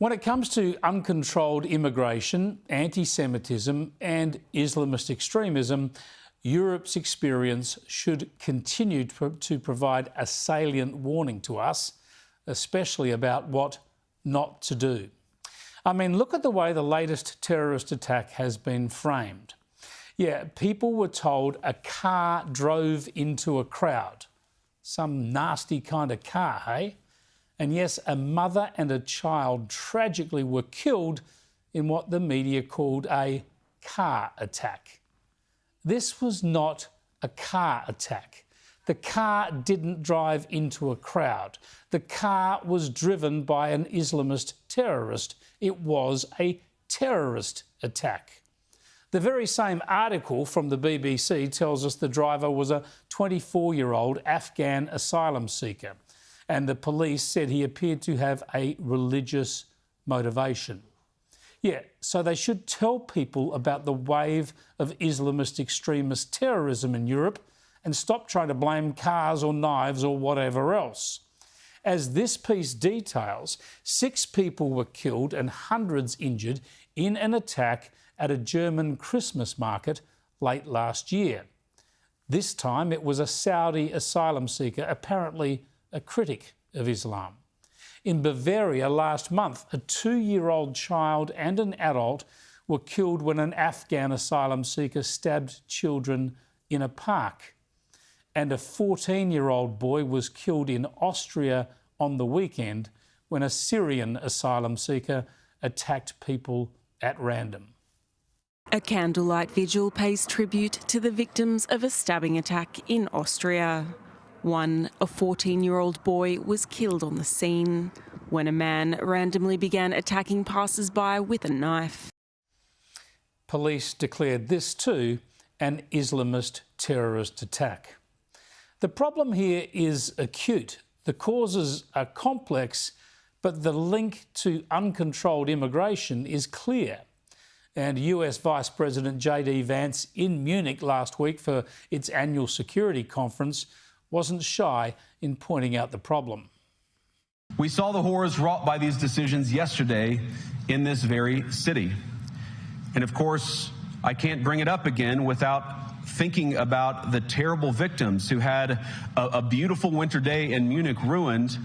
When it comes to uncontrolled immigration, anti-Semitism and Islamist extremism, Europe's experience should continue to provide a salient warning to us, especially about what not to do. I mean, look at the way the latest terrorist attack has been framed. Yeah, people were told a car drove into a crowd. Some nasty kind of car, hey? And yes, a mother and a child tragically were killed in what the media called a car attack. This was not a car attack. The car didn't drive into a crowd. The car was driven by an Islamist terrorist. It was a terrorist attack. The very same article from the BBC tells us the driver was a 24-year-old Afghan asylum seeker, and the police said he appeared to have a religious motivation. Yeah, so they should tell people about the wave of Islamist extremist terrorism in Europe and stop trying to blame cars or knives or whatever else. As this piece details, 6 people were killed and hundreds injured in an attack at a German Christmas market late last year. This time it was a Saudi asylum seeker, apparently a critic of Islam. In Bavaria last month, a 2-year-old child and an adult were killed when an Afghan asylum seeker stabbed children in a park. And a 14-year-old boy was killed in Austria on the weekend when a Syrian asylum seeker attacked people at random. A candlelight vigil pays tribute to the victims of a stabbing attack in Austria. A 14-year-old boy was killed on the scene when a man randomly began attacking passers-by with a knife. Police declared this too an Islamist terrorist attack. The problem here is acute. The causes are complex, but the link to uncontrolled immigration is clear. And US Vice President J.D. Vance in Munich last week for its annual security conference wasn't shy in pointing out the problem. We saw the horrors wrought by these decisions yesterday in this very city. And of course, I can't bring it up again without thinking about the terrible victims who had a beautiful winter day in Munich ruined.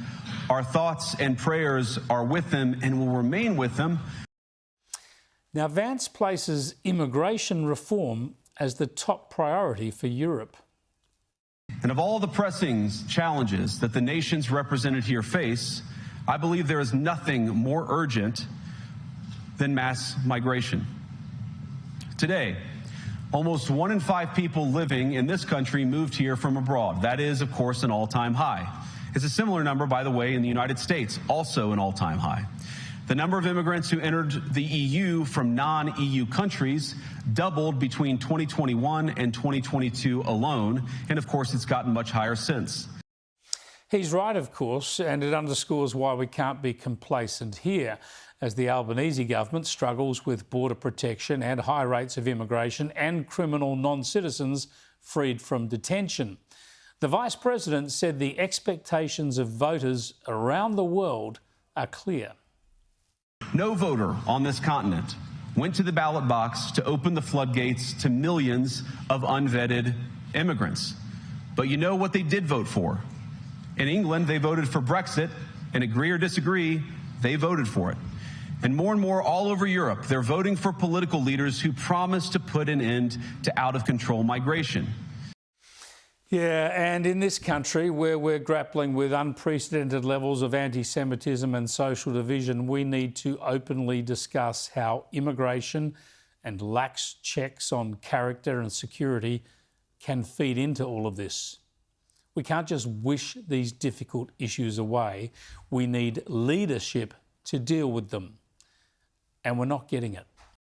Our thoughts and prayers are with them and will remain with them. Now, Vance places immigration reform as the top priority for Europe. And of all the pressing challenges that the nations represented here face, I believe there is nothing more urgent than mass migration. Today, almost 1 in 5 people living in this country moved here from abroad. That is, of course, an all-time high. It's a similar number, by the way, in the United States, also an all-time high. The number of immigrants who entered the EU from non-EU countries doubled between 2021 and 2022 alone, and of course it's gotten much higher since. He's right, of course, and it underscores why we can't be complacent here, as the Albanese government struggles with border protection and high rates of immigration and criminal non-citizens freed from detention. The Vice President said the expectations of voters around the world are clear. No voter on this continent went to the ballot box to open the floodgates to millions of unvetted immigrants. But you know what they did vote for? In England, they voted for Brexit, and agree or disagree, they voted for it. And more all over Europe, they're voting for political leaders who promise to put an end to out-of-control migration. Yeah, and in this country where we're grappling with unprecedented levels of anti-Semitism and social division, we need to openly discuss how immigration and lax checks on character and security can feed into all of this. We can't just wish these difficult issues away. We need leadership to deal with them. And we're not getting it.